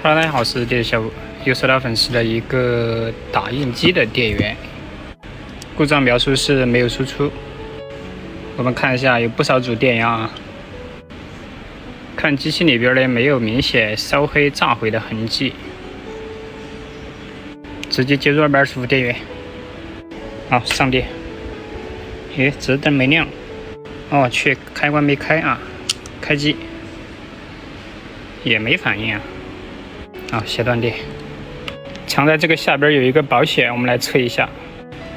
哈喽，大家好，我是电小五，又收到粉丝的一个打印机的电源故障描述是没有输出。我们看一下，有不少组电压啊，看机器里边呢没有明显烧黑炸毁的痕迹，直接接入220伏电源。好，上电。诶，直灯没亮。哦，去开关没开啊，开机也没反应啊。好，先断电。藏在这个下边有一个保险，我们来测一下。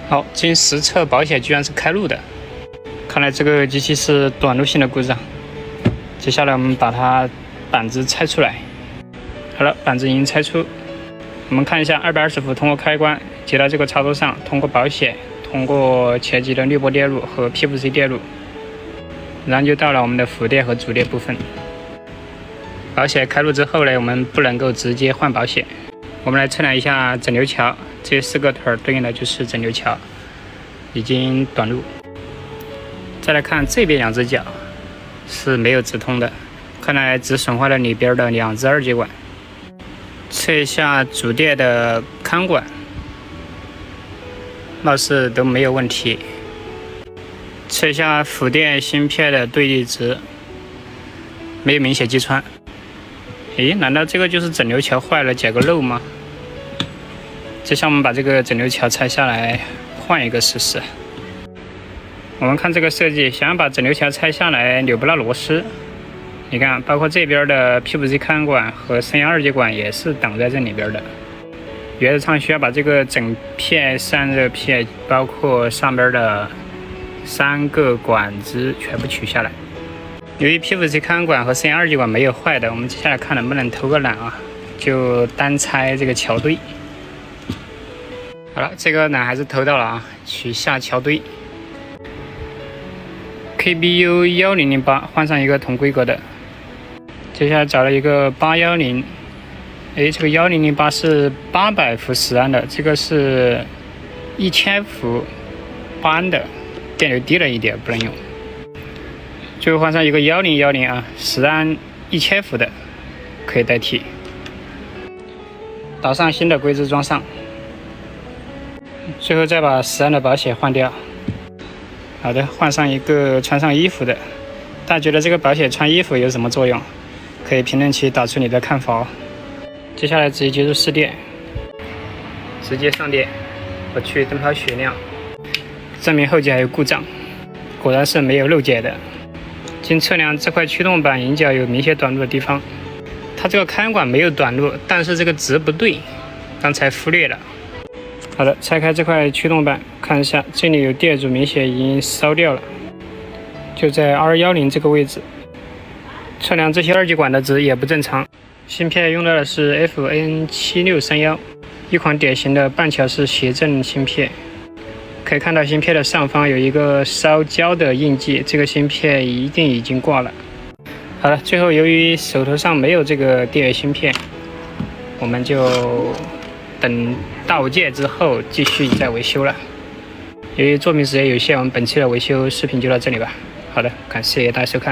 好，经实测，保险居然是开路的，看来这个机器是短路性的故障。接下来我们把它板子拆出来。好了，板子已经拆出。我们看一下220伏通过开关接到这个插头上，通过保险，通过前级的滤波电路和 PVC 电路，然后就到了我们的辅电和主电部分。保险开路之后呢，我们不能够直接换保险。我们来测量一下整流桥，这4个腿对应的就是整流桥，已经短路。再来看这边2只脚是没有直通的，看来只损坏了里边的2只2节管。测一下主电的看管，貌似都没有问题。测一下辅电芯片的对立值，没有明显击穿。诶，难道这个就是整流桥坏了解个漏吗？接下来我们把这个整流桥拆下来换一个试试。我们看这个设计，想要把整流桥拆下来扭不到螺丝。你看，包括这边的 PVC 看管和升压2节管也是挡在这里边的。原则上需要把这个整片散热片，包括上边的3个管子全部取下来。由于 PVC 看管和升压2节管没有坏的，我们接下来看能不能偷个懒啊，就单拆这个桥堆。好了，这个懒还是偷到了啊，取下桥堆。KBU 1008换上一个同规格的。接下来找了一个810，哎，这个1008是800伏10安的，这个是1000伏8安的，电流低了一点，不能用。最后换上一个1010啊，10安1000伏的，可以代替。导上新的规制装上，最后再把10安的保险换掉。好的，换上一个穿上衣服的。大家觉得这个保险穿衣服有什么作用？可以评论区打出你的看法哦。接下来直接接入4电，直接上电，我去灯泡血量，证明后级还有故障，果然是没有漏解的。经测量，这块驱动板引脚有明显短路的地方，它这个看管没有短路，但是这个值不对，刚才忽略了。好的，拆开这块驱动板，看一下，这里有电阻明显已经烧掉了，就在210这个位置。测量这些2节管的值也不正常。芯片用到的是 FN7631，一款典型的半桥式谐振芯片。可以看到芯片的上方有一个烧焦的印记，这个芯片一定已经挂了。好了，最后由于手头上没有这个电源芯片，我们就等到件之后继续再维修了。由于作品时间有限，我们本期的维修视频就到这里吧。好的，感谢大家收看。